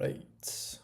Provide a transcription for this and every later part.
right.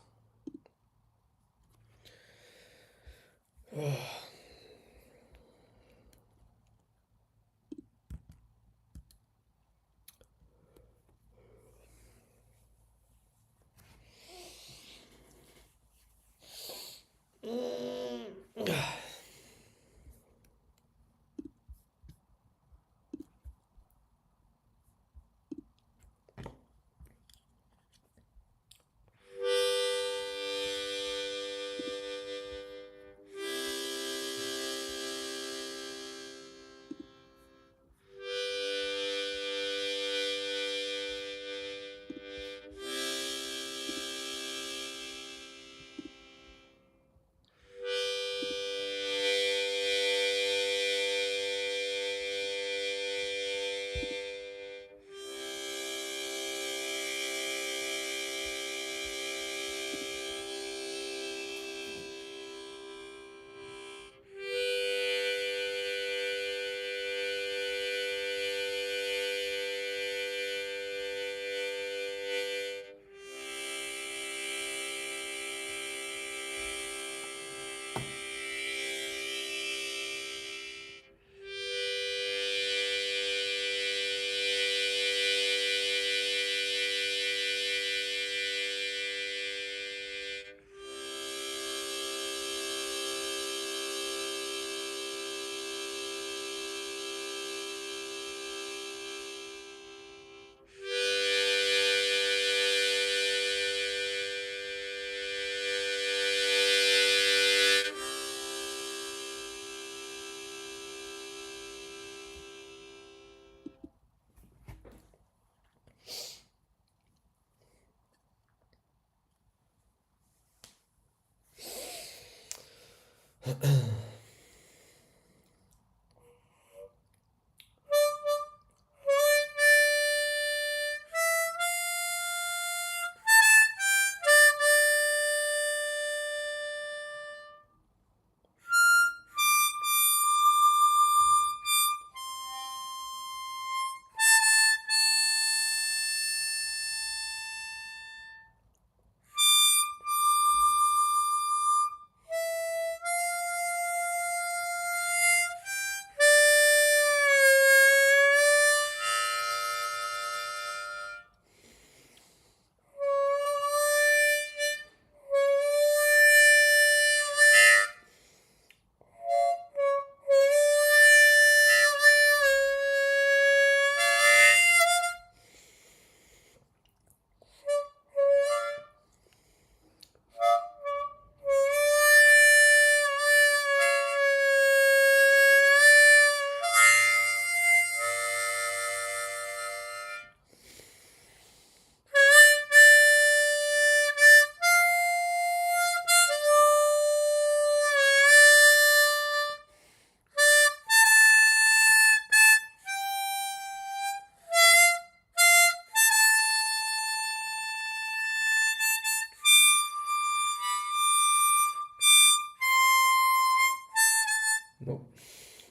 Nope.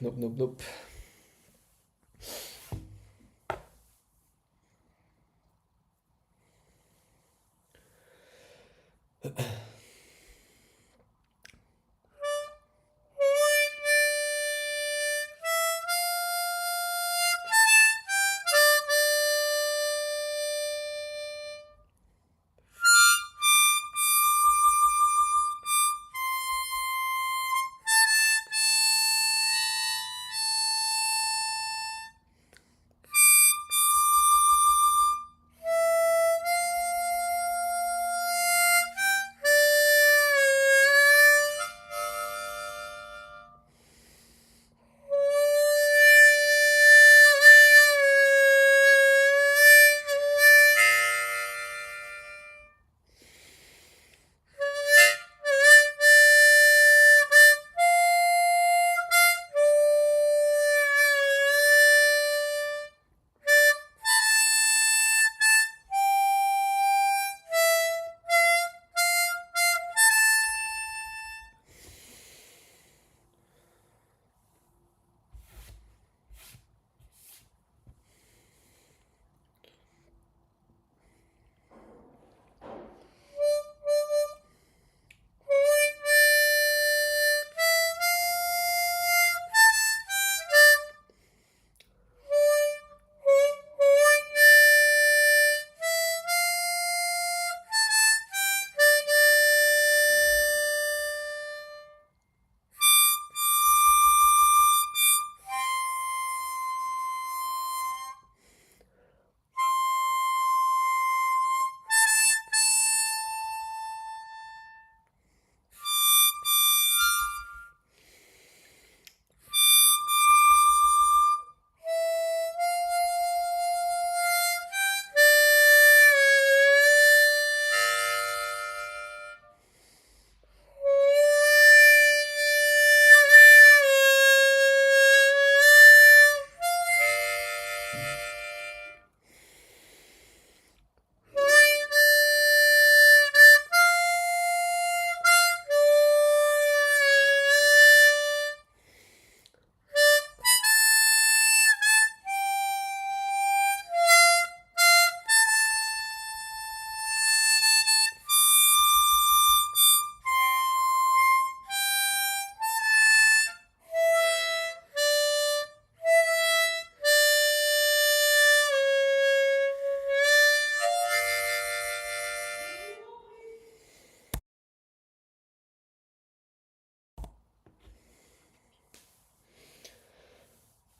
Nope, nope, nope.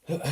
Nope.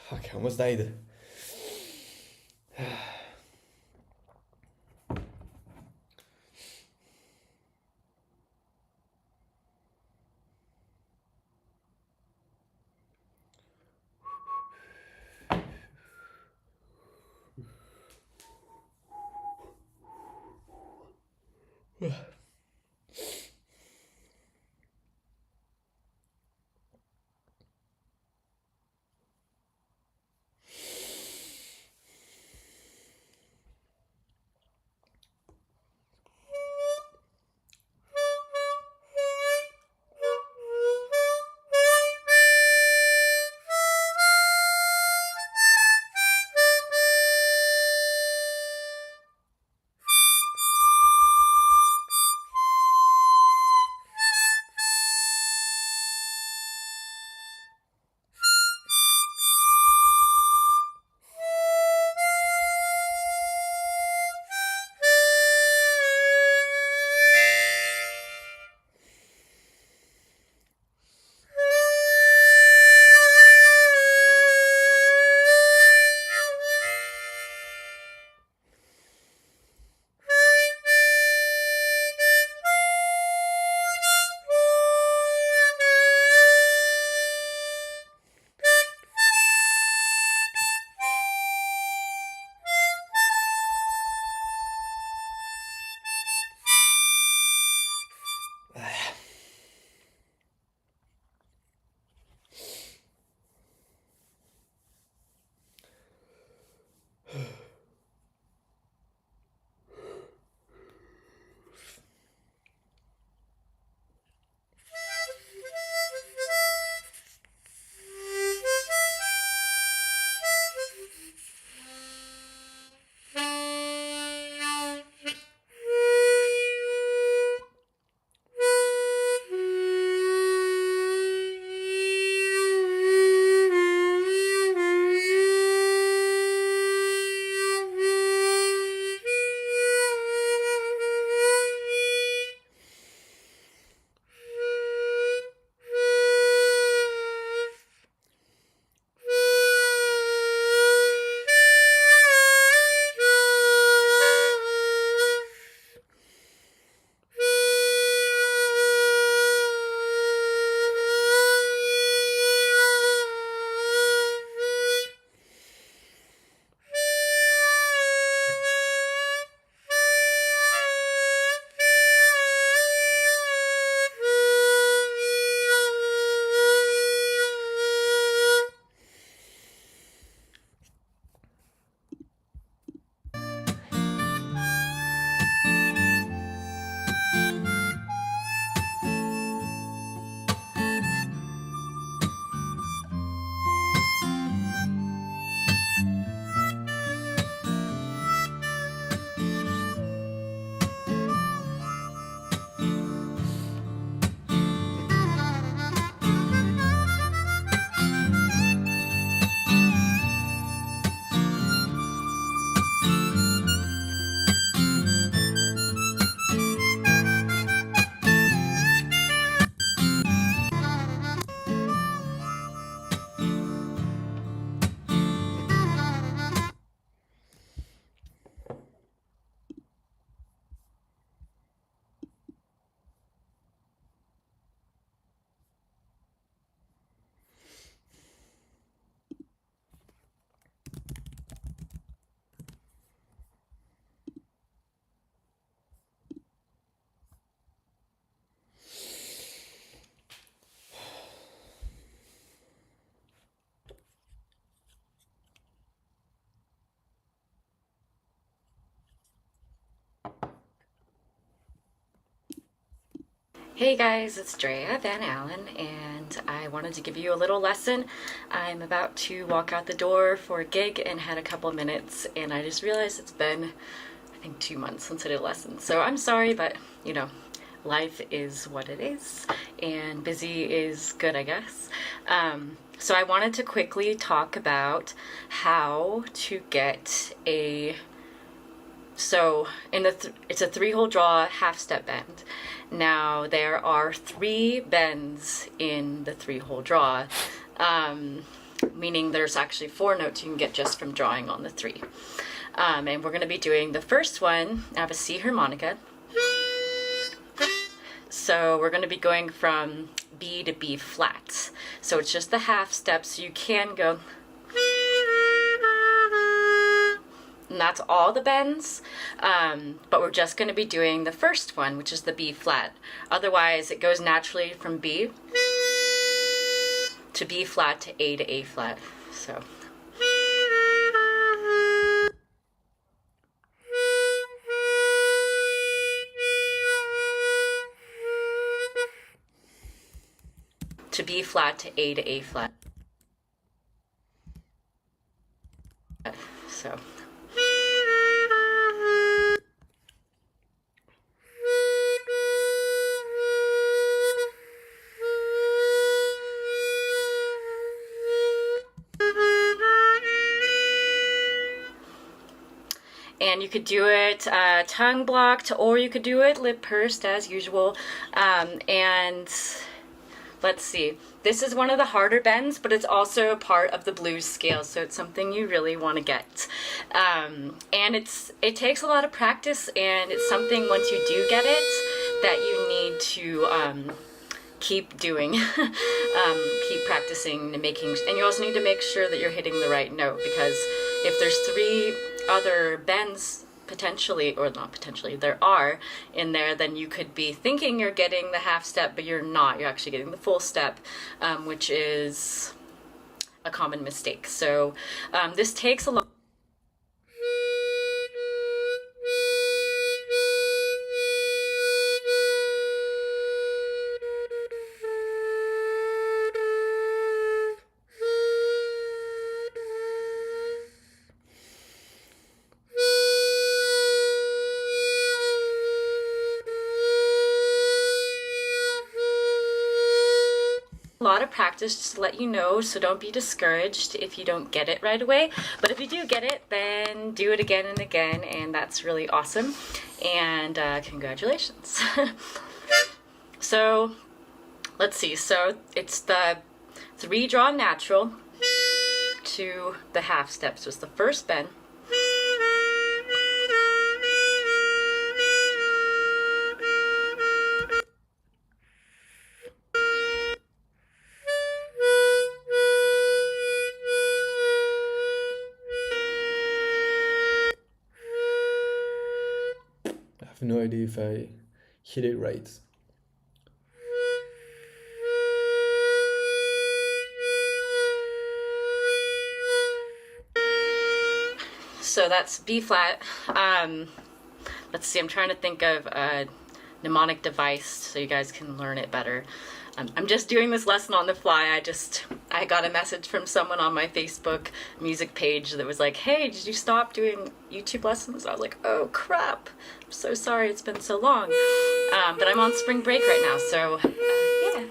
Fuck, I almost died. Hey guys, it's Drea Van Allen, and I wanted to give you a little lesson. I'm about to walk out the door for a gig and had a couple minutes, and I just realized it's been, I think, 2 months since I did a lesson. So I'm sorry, but life is what it is, and busy is good, I guess. So I wanted to quickly talk about how to get it's a 3-hole draw half-step bend. Now there are 3 bends in the 3-hole draw, meaning there's actually 4 notes you can get just from drawing on the 3. And we're going to be doing the first one. I have a C harmonica. So we're going to be going from B to B flat. So it's just the half step, so you can go, and that's all the bends, but we're just going to be doing the first one, which is the B flat. Otherwise, it goes naturally from B to B flat to A flat. So. To B flat to A flat. So. And you could do it tongue blocked, or you could do it lip pursed as usual. And let's see, this is one of the harder bends, but it's also a part of the blues scale, so it's something you really want to get. And it takes a lot of practice, and it's something, once you do get it, that you need to keep doing, keep practicing and you also need to make sure that you're hitting the right note, because if there's 3 other bends potentially, or not potentially, there are in there, then you could be thinking you're getting the half step, but you're not. You're actually getting the full step, which is a common mistake. So this takes a lot. A lot of practice, just to let you know, so don't be discouraged if you don't get it right away. But if you do get it, then do it again and again, and that's really awesome. And congratulations. So let's see. So it's the 3 draw natural to the half step. So it's the first bend. I have no idea if I hit it right. So that's B flat. Let's see, I'm trying to think of a mnemonic device so you guys can learn it better. I'm just doing this lesson on the fly. I got a message from someone on my Facebook music page that was like, hey, did you stop doing YouTube lessons? I was like, oh crap, I'm so sorry, it's been so long. But I'm on spring break right now, so yeah.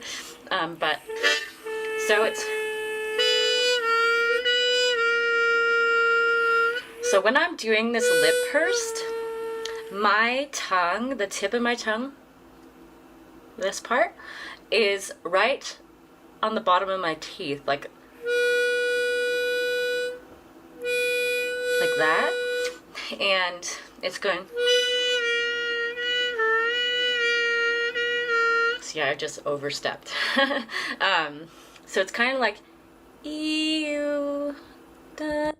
So when I'm doing this lip pursed, my tongue, the tip of my tongue, this part, is right on the bottom of my teeth, like that, and it's going. So yeah, I just overstepped. So it's kind of like ew, da.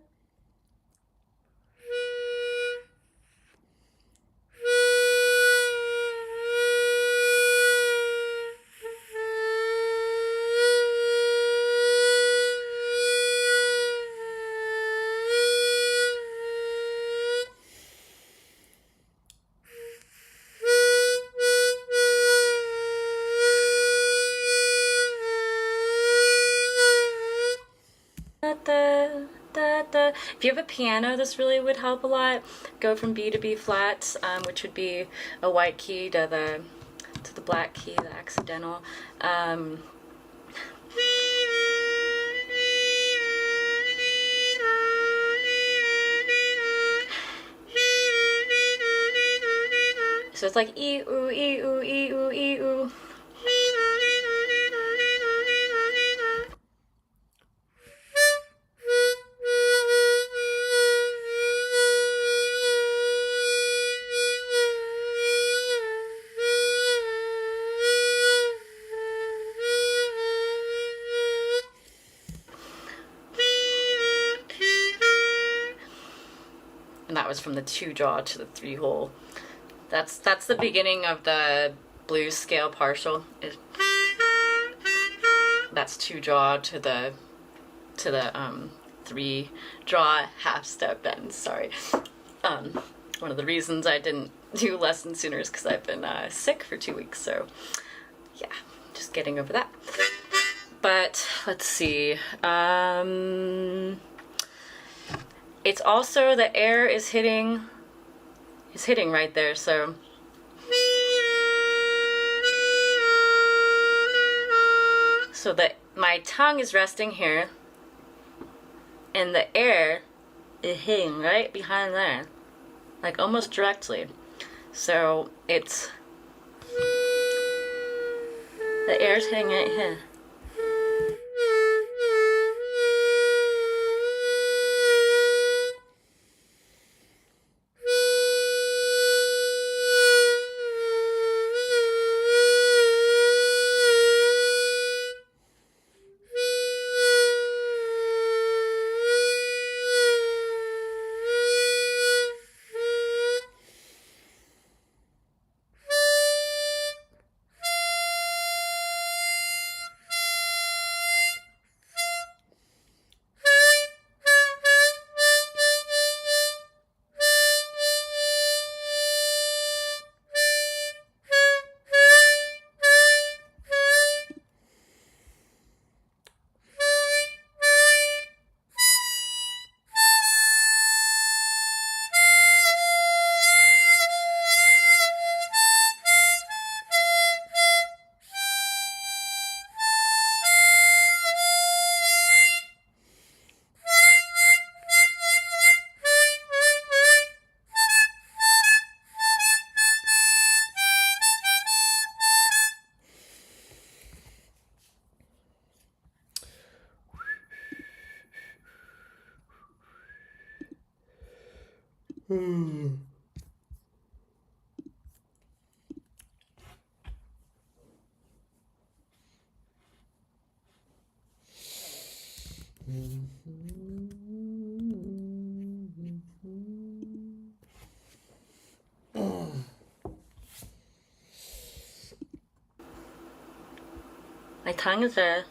If you have a piano, this really would help a lot. Go from B to B flat, which would be a white key to the black key, the accidental. So it's like ee oo ee oo ee oo ee oo. And that was from the 2-jaw to the 3-hole. That's the beginning of the blues scale partial. That's 2-jaw to the 3-jaw half step bend. Sorry. One of the reasons I didn't do lessons sooner is because I've been sick for 2 weeks. So yeah, just getting over that. But let's see. It's also the air is hitting right there, so that my tongue is resting here and the air is hitting right behind there, like almost directly. So it's the air's hitting right here. My tongue is there,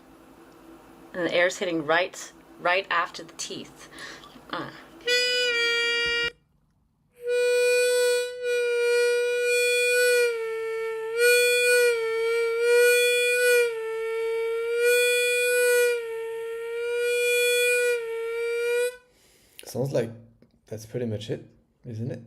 and the air's hitting right after the teeth. Sounds like that's pretty much it, isn't it?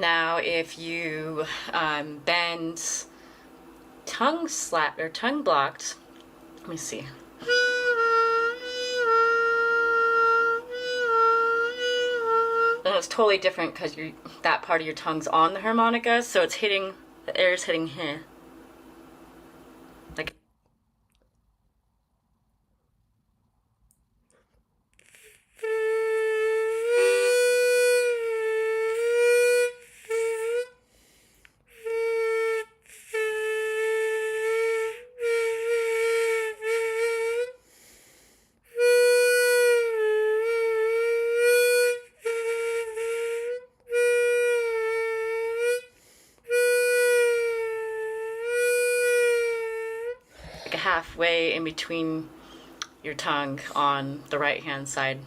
Now, if you bend tongue slapped or tongue blocked, let me see. And it's totally different because that part of your tongue's on the harmonica, so it's hitting, the air's hitting here. Like, halfway in between your tongue on the right hand side.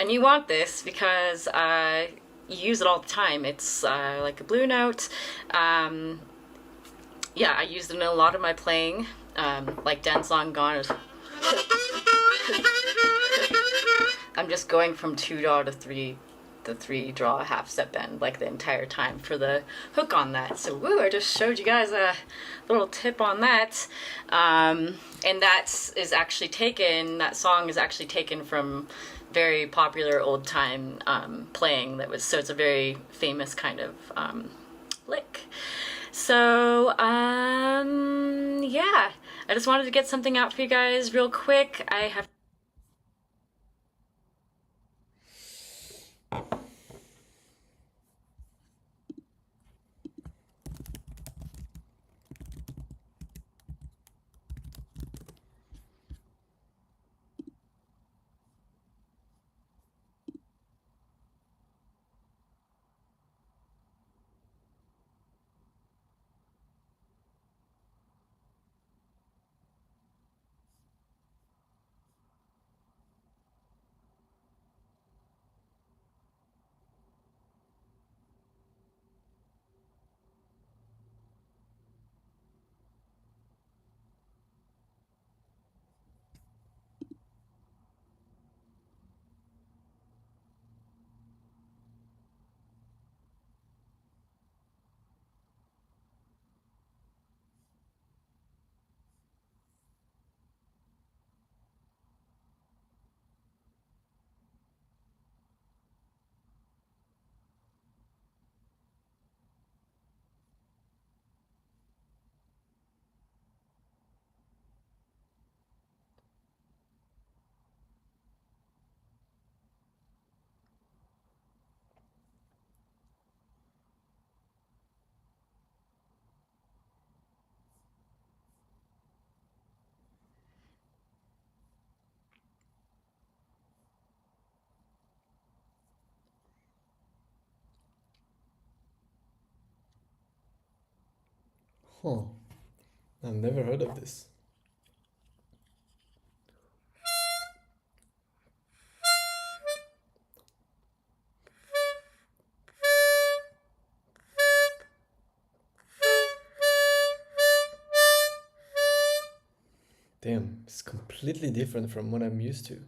And you want this because you use it all the time. It's like a blue note. Yeah, I used it in a lot of my playing, like Dance Long Gone. I'm just going from 2-draw to 3-draw half step bend like the entire time for the hook on that. So woo, I just showed you guys a little tip on that. And that song is actually taken from very popular old time playing so it's a very famous kind of lick. So yeah, I just wanted to get something out for you guys real quick. I have Huh. I've never heard of this. Damn, it's completely different from what I'm used to.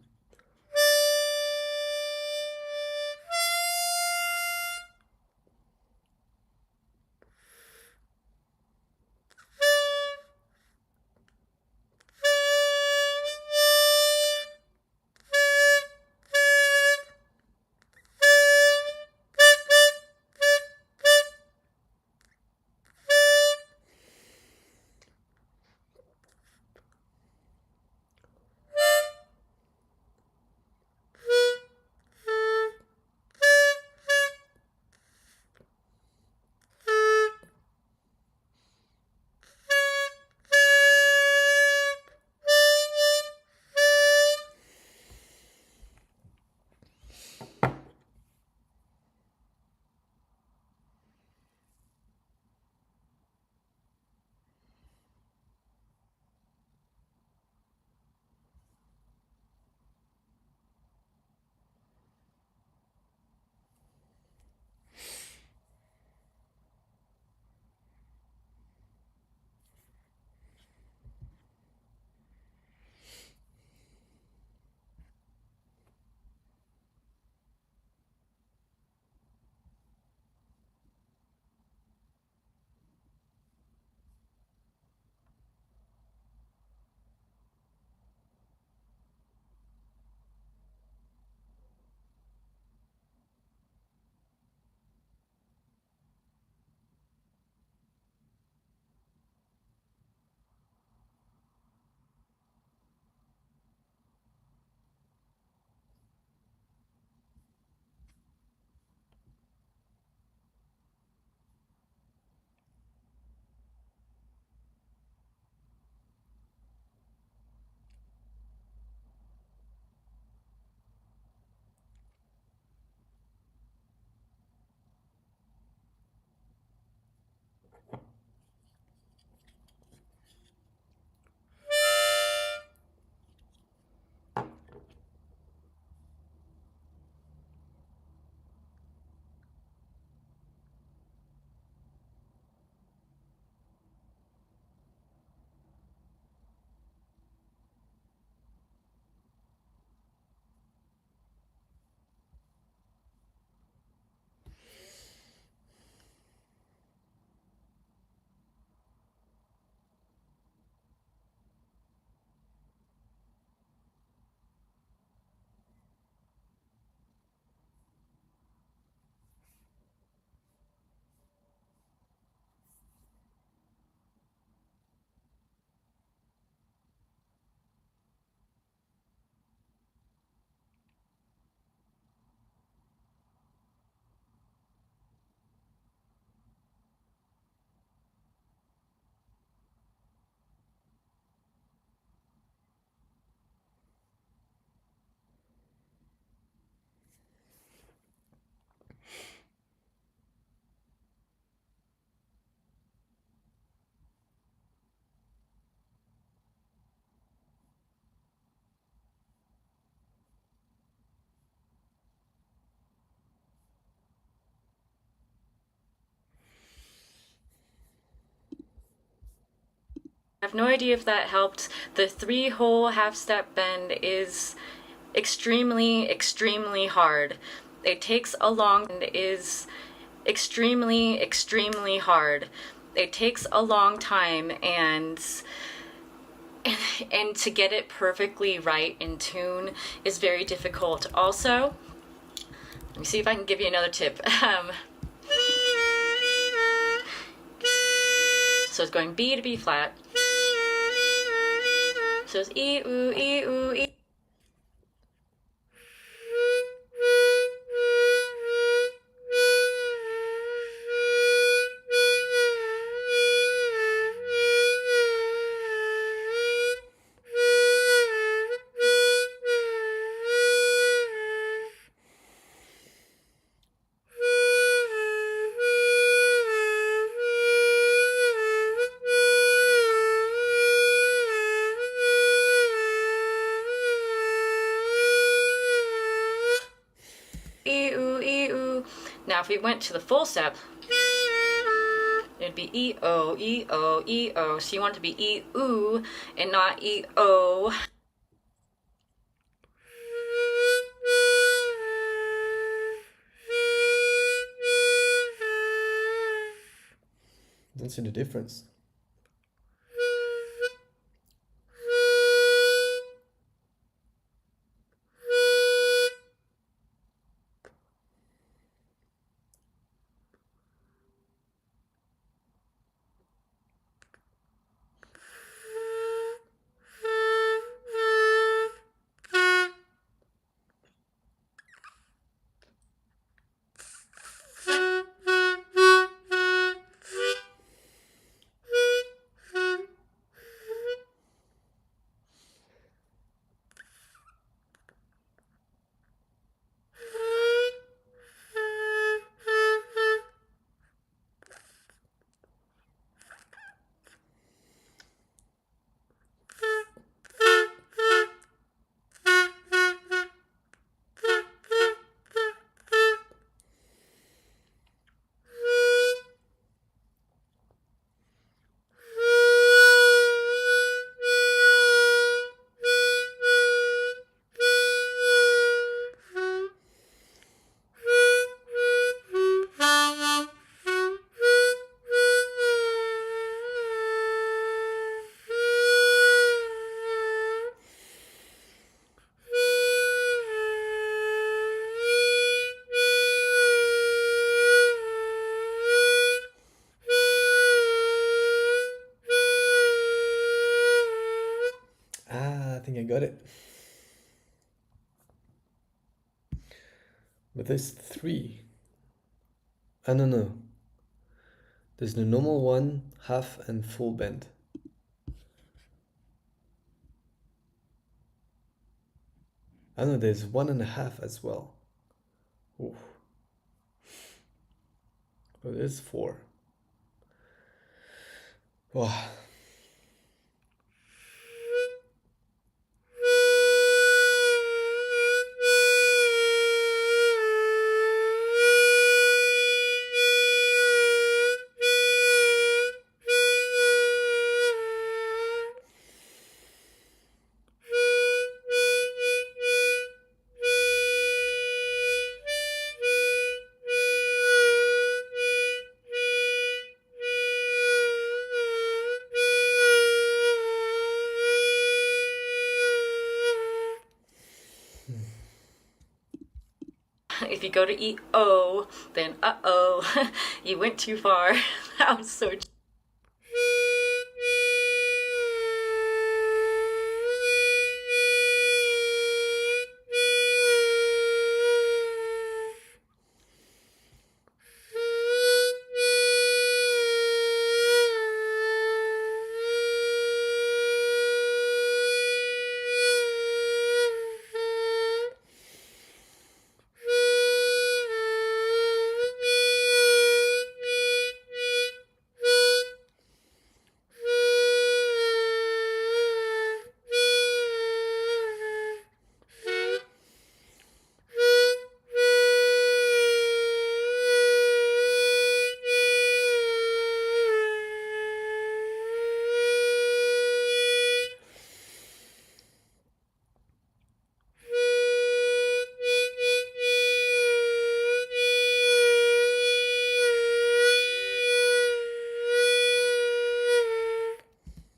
I have no idea if that helped. The 3-hole half-step bend is extremely, extremely hard. It takes a long extremely, extremely hard. It takes a long time, and to get it perfectly right in tune is very difficult. Also, let me see if I can give you another tip. So it's going B to B flat. So it's E, oo, E, oo, E. Now if we went to the full step, it'd be E-O, E-O, E-O. So you want it to be E-oo and not E-O. Don't see the difference. I think I got it. But there's 3. Ah, no. There's the normal one, half and full bend. Ah, no, there's 1.5 as well. Ooh. Oh, there's 4. Wow. If you go to E-O, then uh-oh, you went too far. That was so...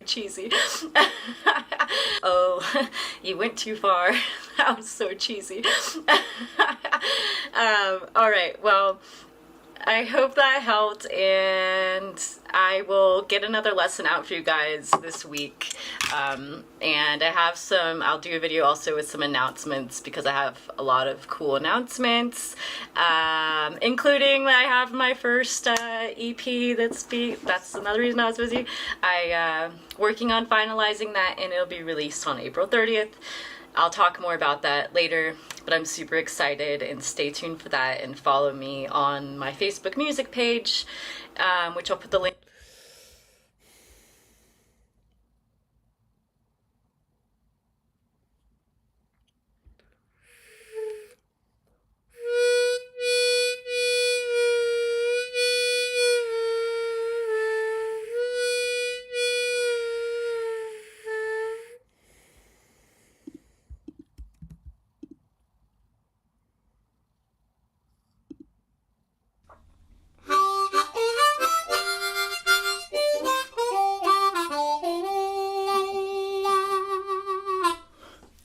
cheesy. Oh, you went too far. That was so cheesy. All right, well, I hope that helped, and I will get another lesson out for you guys this week. And I have I'll do a video also with some announcements because I have a lot of cool announcements, including that I have my first EP that's another reason I was busy. Working on finalizing that, and it'll be released on April 30th. I'll talk more about that later, but I'm super excited, and stay tuned for that and follow me on my Facebook music page, which I'll put the link.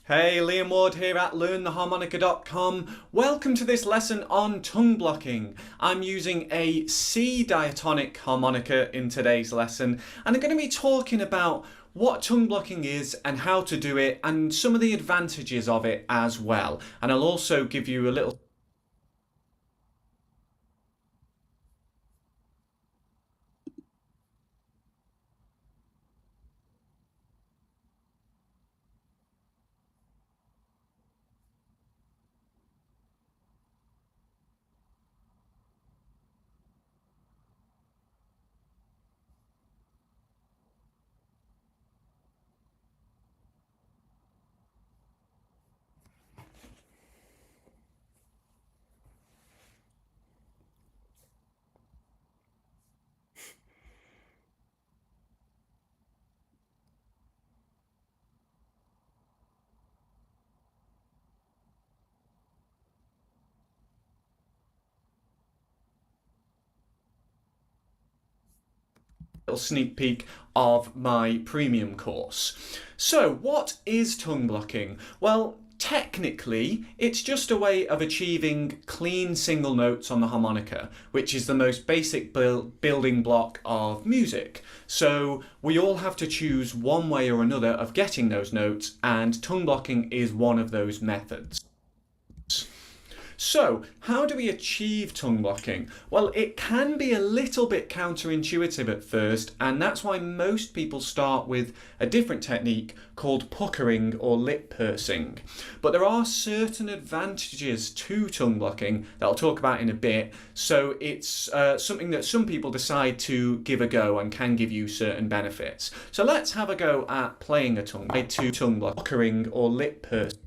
Hey, Liam Ward here at learntheharmonica.com. Welcome to this lesson on tongue blocking. I'm using a C diatonic harmonica in today's lesson, and I'm going to be talking about what tongue blocking is and how to do it, and some of the advantages of it as well. And I'll also give you a little sneak peek of my premium course. So, what is tongue blocking? Well, technically, it's just a way of achieving clean single notes on the harmonica, which is the most basic building block of music. So, we all have to choose one way or another of getting those notes, and tongue blocking is one of those methods. So, how do we achieve tongue blocking? Well, it can be a little bit counterintuitive at first, and that's why most people start with a different technique called puckering or lip pursing. But there are certain advantages to tongue blocking that I'll talk about in a bit, so it's something that some people decide to give a go and can give you certain benefits. So let's have a go at playing a tongue block, puckering or lip pursing.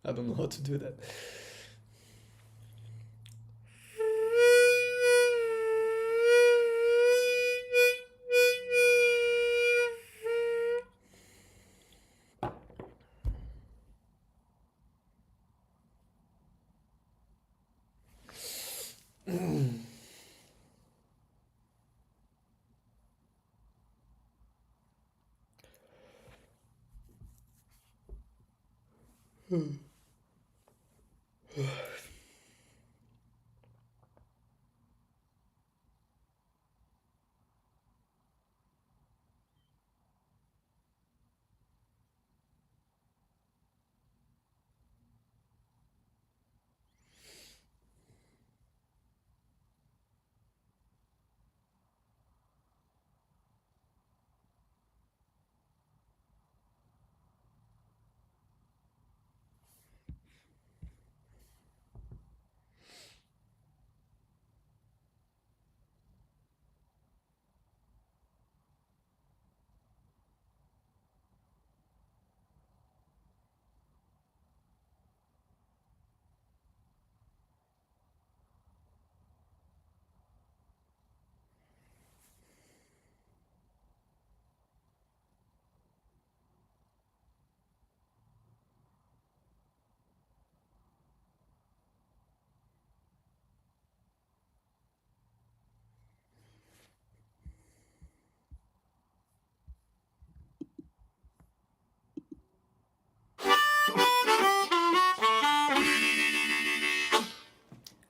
I don't know how to do that.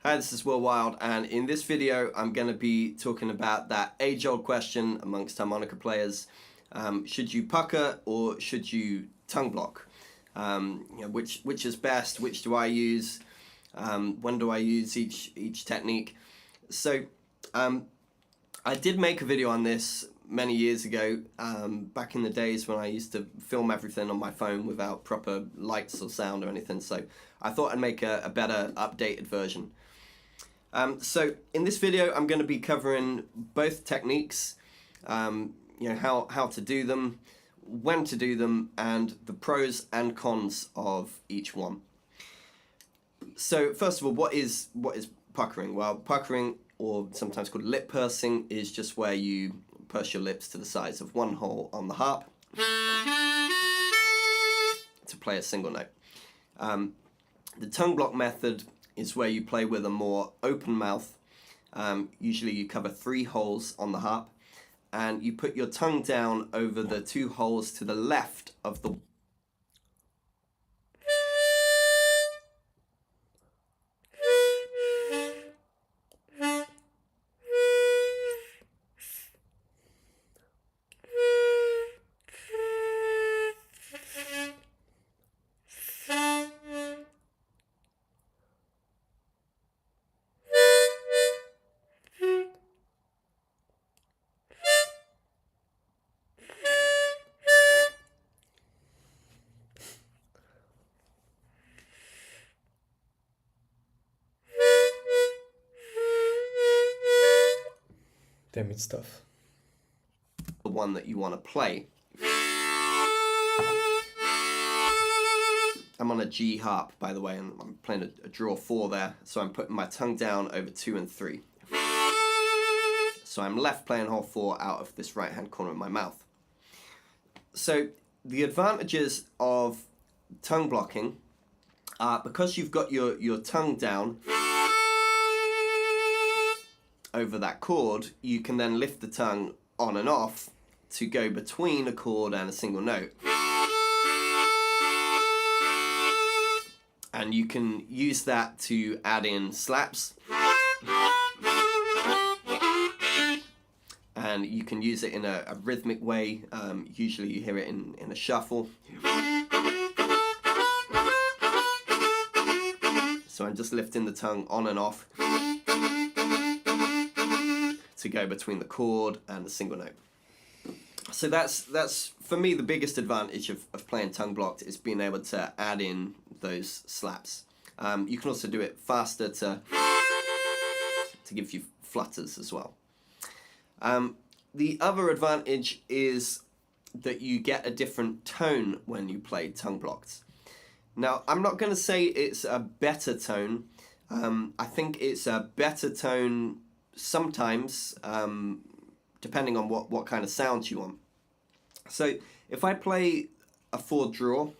Hi, this is Will Wild, and in this video I'm going to be talking about that age-old question amongst harmonica players. Should you pucker or should you tongue block? Which is best? Which do I use? When do I use each technique? So I did make a video on this many years ago, back in the days when I used to film everything on my phone without proper lights or sound or anything, so I thought I'd make a better updated version. So in this video I'm going to be covering both techniques, how to do them, when to do them, and the pros and cons of each one. So first of all, what is puckering? Well, puckering, or sometimes called lip pursing, is just where you purse your lips to the size of one hole on the harp to play a single note. The tongue block method is where you play with a more open mouth. Usually you cover 3 holes on the harp, and you put your tongue down over the 2 holes to the left of the Damn, it's tough. one that you want to play. I'm on a G harp, by the way, and I'm playing a draw 4 there, so I'm putting my tongue down over 2 and 3. So I'm left playing hole 4 out of this right hand corner of my mouth. So the advantages of tongue blocking are, because you've got your tongue down over that chord, you can then lift the tongue on and off to go between a chord and a single note. And you can use that to add in slaps. And you can use it in a rhythmic way. Usually you hear it in a shuffle. So I'm just lifting the tongue on and off to go between the chord and the single note. So that's for me the biggest advantage of playing tongue blocked, is being able to add in those slaps. You can also do it faster to give you flutters as well. The other advantage is that you get a different tone when you play tongue blocked. Now, I'm not going to say it's a better tone. I think it's a better tone sometimes, depending on what kind of sounds you want. So if I play a 4 draw,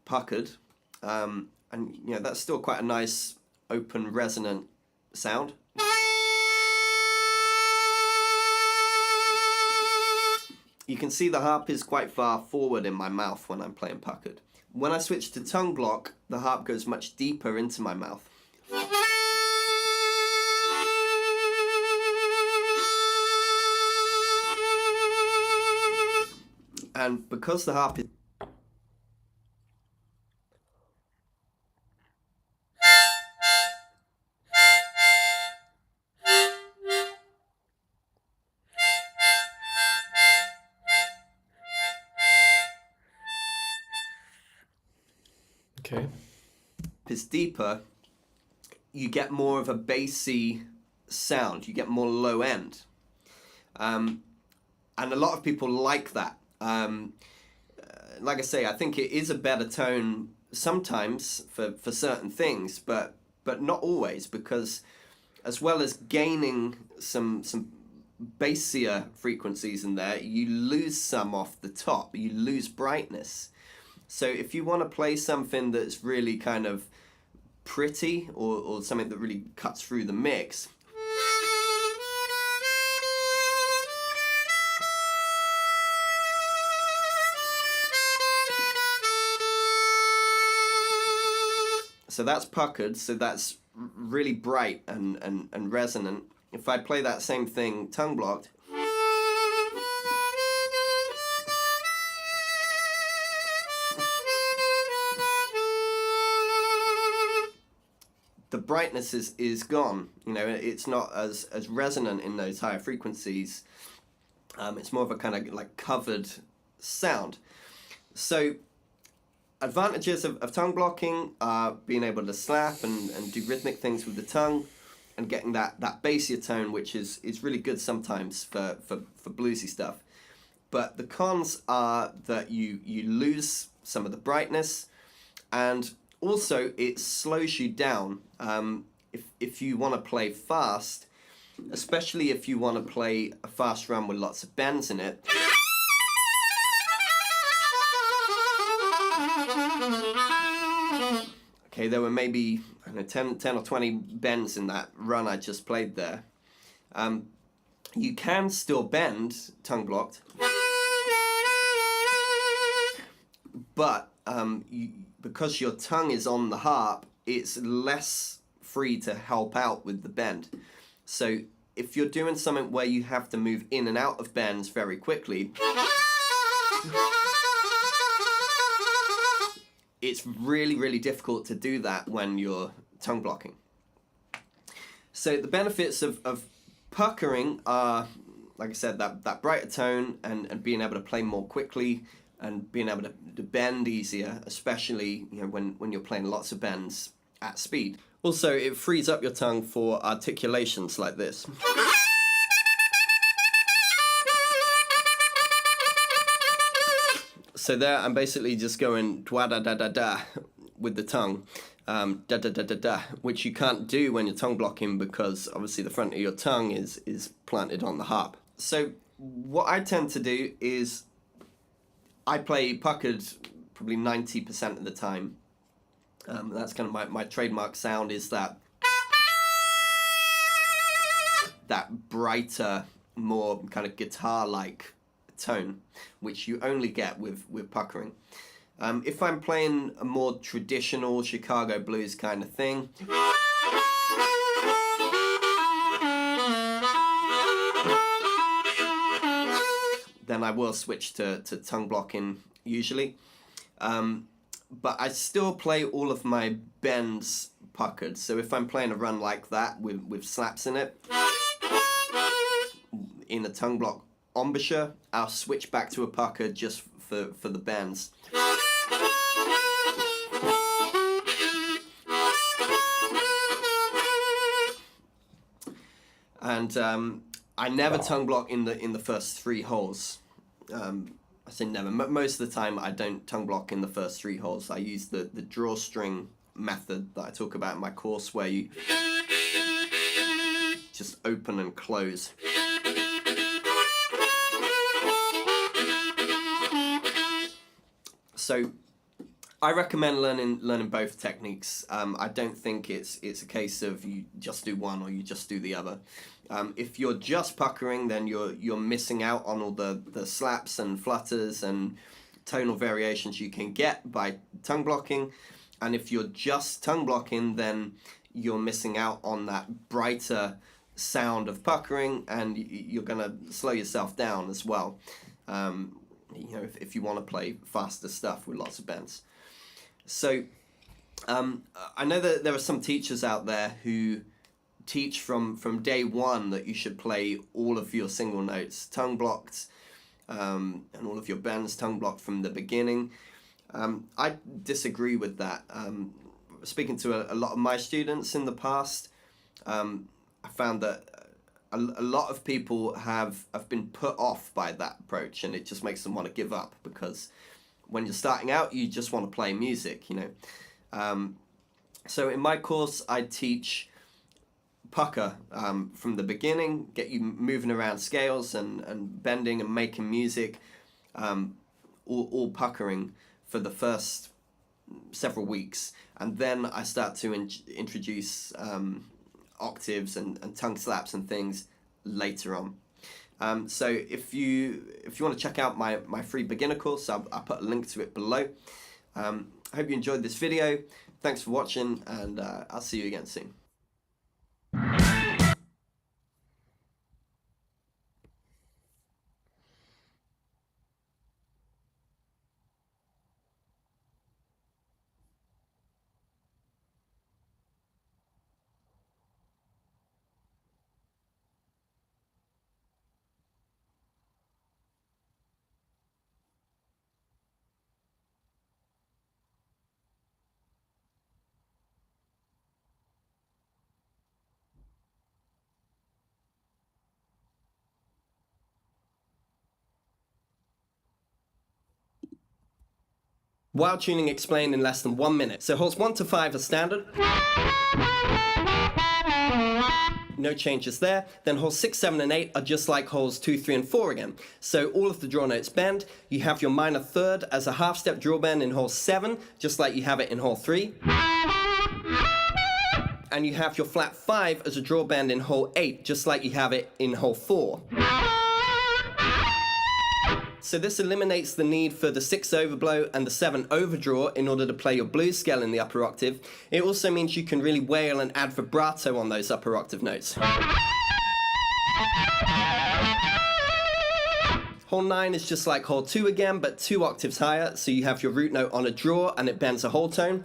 puckered, and you know that's still quite a nice open resonant sound. You can see the harp is quite far forward in my mouth when I'm playing puckered. When I switch to tongue block, the harp goes much deeper into my mouth. And because the harp is Okay. deeper, you get more of a bassy sound. You get more low end. And a lot of people like that. Like I say, I think it is a better tone sometimes for certain things, but not always, because as well as gaining some bassier frequencies in there, you lose some off the top. You lose brightness. So if you want to play something that's really kind of pretty, or something that really cuts through the mix, so that's puckered, so that's really bright and resonant. If I play that same thing tongue blocked, the brightness is gone. You know, it's not as resonant in those higher frequencies. It's more of a kind of like covered sound. So advantages of tongue blocking are being able to slap and do rhythmic things with the tongue, and getting that bassier tone, which is really good sometimes for bluesy stuff. But the cons are that you lose some of the brightness, and also it slows you down. If you want to play fast, especially if you want to play a fast run with lots of bends in it, okay, there were maybe, I don't know, 10 or 20 bends in that run I just played there. You can still bend tongue blocked, but because your tongue is on the harp, it's less free to help out with the bend. So if you're doing something where you have to move in and out of bends very quickly, it's really difficult to do that when you're tongue blocking. So the benefits of puckering are, like I said, that brighter tone and being able to play more quickly and being able to bend easier, especially when you're playing lots of bends at speed. Also, it frees up your tongue for articulations like this. So there, I'm basically just going dwa-da-da-da-da with the tongue, da-da-da-da-da, which you can't do when you're tongue blocking, because obviously the front of your tongue is planted on the harp. So what I tend to do is I play puckered probably 90% of the time. That's kind of my trademark sound, is that brighter, more kind of guitar-like tone, which you only get with puckering. If I'm playing a more traditional Chicago blues kind of thing, then I will switch to tongue blocking usually. But I still play all of my bends puckered. So if I'm playing a run like that with slaps in it, in a tongue block embouchure, I'll switch back to a pucker just for the bends. And I never tongue block in the first 3 holes. I say never. Most of the time, I don't tongue block in the first 3 holes. I use the drawstring method that I talk about in my course, where you just open and close. So I recommend learning both techniques. I don't think it's a case of you just do one or you just do the other. If you're just puckering, then you're missing out on all the slaps and flutters and tonal variations you can get by tongue blocking. And if you're just tongue blocking, then you're missing out on that brighter sound of puckering, and you're going to slow yourself down as well. You know, if you want to play faster stuff with lots of bends. So I know that there are some teachers out there who teach from day one that you should play all of your single notes tongue blocked, and all of your bends tongue blocked from the beginning. I disagree with that. Speaking to a lot of my students in the past, I found that a lot of people have been put off by that approach, and it just makes them want to give up, because when you're starting out, you just want to play music, you know. So in my course, I teach pucker from the beginning, get you moving around scales and bending and making music, all puckering for the first several weeks, and then I start to introduce octaves and tongue slaps and things later on. So if you want to check out my free beginner course, I'll put a link to it below. I hope you enjoyed this video. Thanks for watching, and I'll see you again soon. Wild tuning explained in less than 1 minute. So holes 1 to 5 are standard. No changes there. Then holes 6, 7, and 8 are just like holes 2, 3, and 4 again. So all of the draw notes bend. You have your minor third as a half step draw bend in hole 7, just like you have it in hole 3. And you have your flat 5 as a draw bend in hole 8, just like you have it in hole 4. So this eliminates the need for the 6 overblow and the 7 overdraw in order to play your blues scale in the upper octave. It also means you can really wail and add vibrato on those upper octave notes. Hole 9 is just like hole 2 again, but 2 octaves higher, so you have your root note on a draw and it bends a whole tone.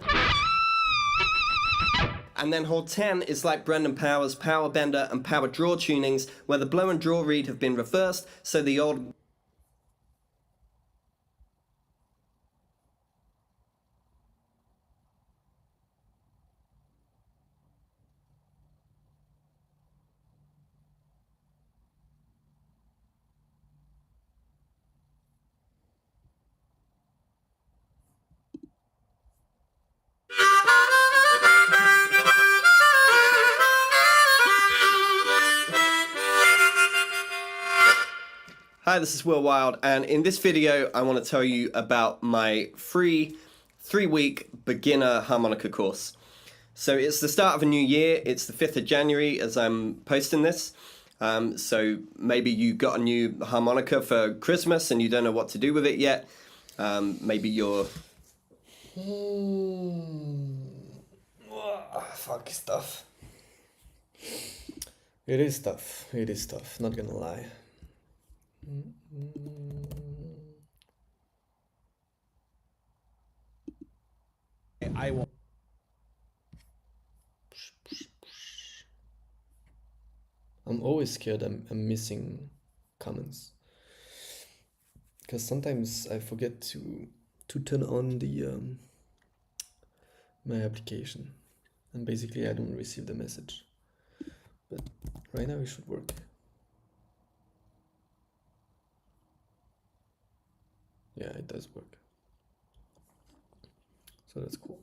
And then hole 10 is like Brendan Power's power bender and power draw tunings, where the blow and draw reed have been reversed, so the old Hi, this is Will Wild, and in this video I want to tell you about my free 3-week beginner harmonica course. So it's the start of a new year, it's the 5th of January as I'm posting this. So maybe you got a new harmonica for Christmas and you don't know what to do with it yet. Maybe you're... Fuck, it's tough. It is tough, not gonna lie. I will. I'm always scared I'm missing comments, because sometimes I forget to turn on the my application, and basically I don't receive the message. But right now it should work. Yeah, it does work. So that's cool.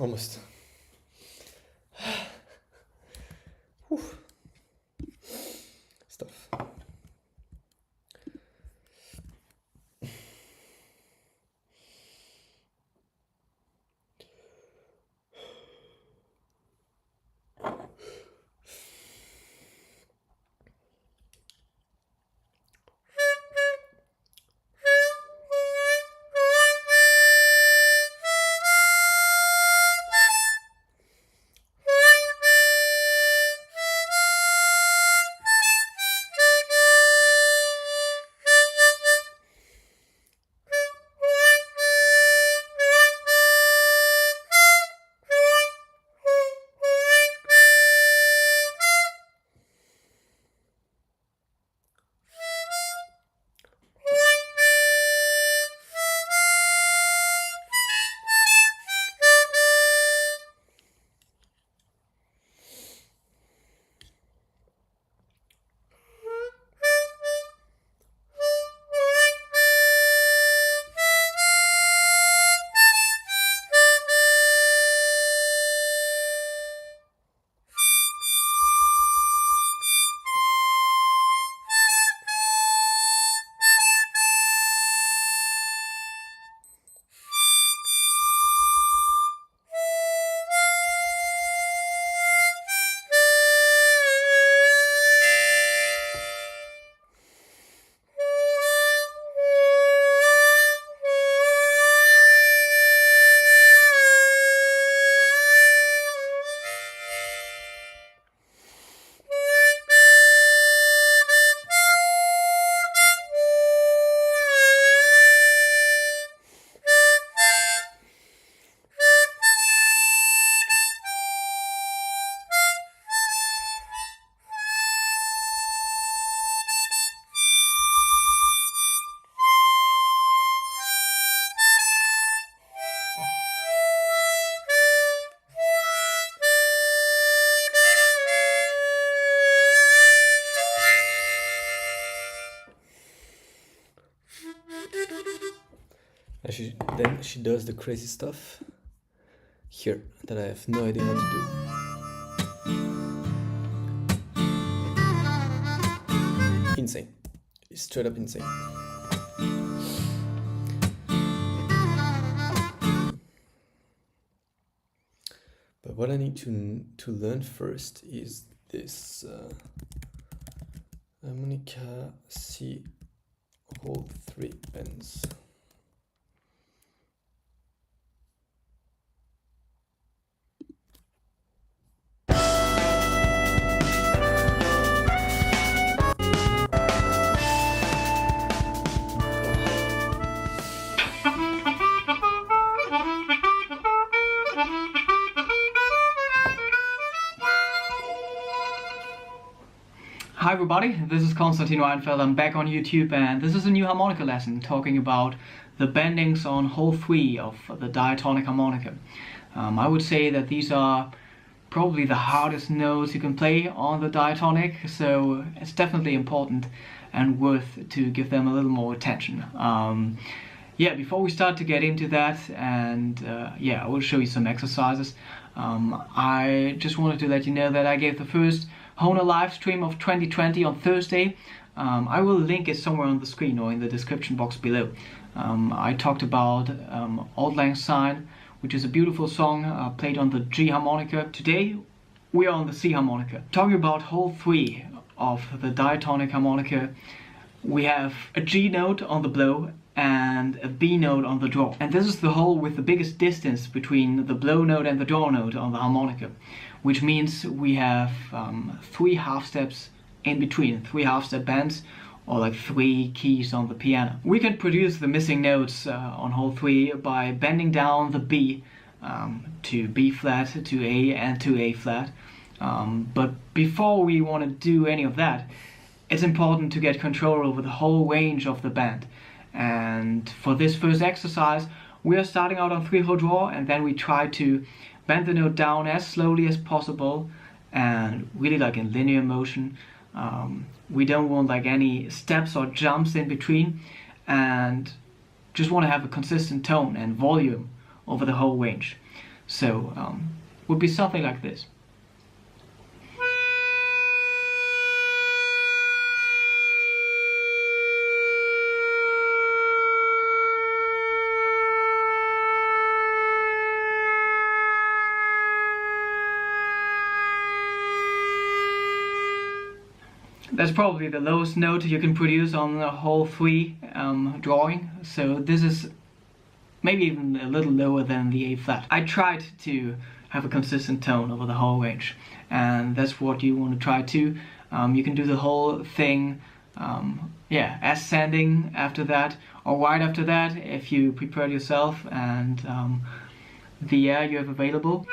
Almost. Whew. Stuff. And then she does the crazy stuff here that I have no idea how to do. Insane. It's straight up insane. But what I need to learn first is this harmonica C whole 3 bends. Hi everybody, this is Konstantin Reinfeld. I'm back on YouTube and this is a new harmonica lesson talking about the bendings on hole 3 of the diatonic harmonica. I would say that these are probably the hardest notes you can play on the diatonic, so it's definitely important and worth to give them a little more attention. Before we start to get into that, and I will show you some exercises. I just wanted to let you know that I gave the first Hona live stream of 2020 on Thursday. I will link it somewhere on the screen or in the description box below. I talked about Auld Lang Syne, which is a beautiful song played on the G harmonica. Today we are on the C harmonica. Talking about hole 3 of the diatonic harmonica, we have a G note on the blow and a B note on the draw. And this is the hole with the biggest distance between the blow note and the draw note on the harmonica, which means we have 3 half steps in between, 3 half step bends, or like 3 keys on the piano. We can produce the missing notes on hole 3 by bending down the B to B flat, to A, and to A flat. But before we want to do any of that, it's important to get control over the whole range of the bend. And for this first exercise, we are starting out on 3-hole draw, and then we try to bend the note down as slowly as possible and really like in linear motion. We don't want like any steps or jumps in between, and just want to have a consistent tone and volume over the whole range. So would be something like this. That's probably the lowest note you can produce on the hole 3 drawing, so this is maybe even a little lower than the A flat. I tried to have a consistent tone over the whole range, and that's what you want to try to. You can do the whole thing ascending after that, or right after that if you prepare yourself and the air you have available.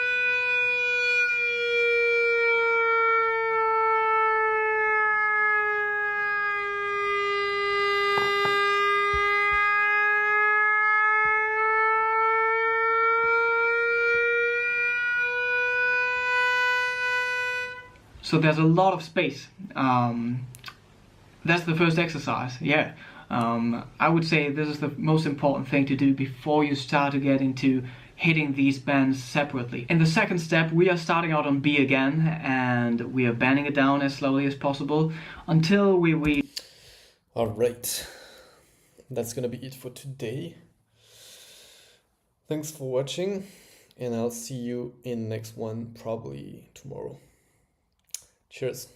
So there's a lot of space. That's the first exercise, I would say this is the most important thing to do before you start to get into hitting these bends separately. In the second step, we are starting out on B again, and we are bending it down as slowly as possible until we reach. Alright, that's gonna be it for today. Thanks for watching, and I'll see you in the next one, probably tomorrow. Cheers.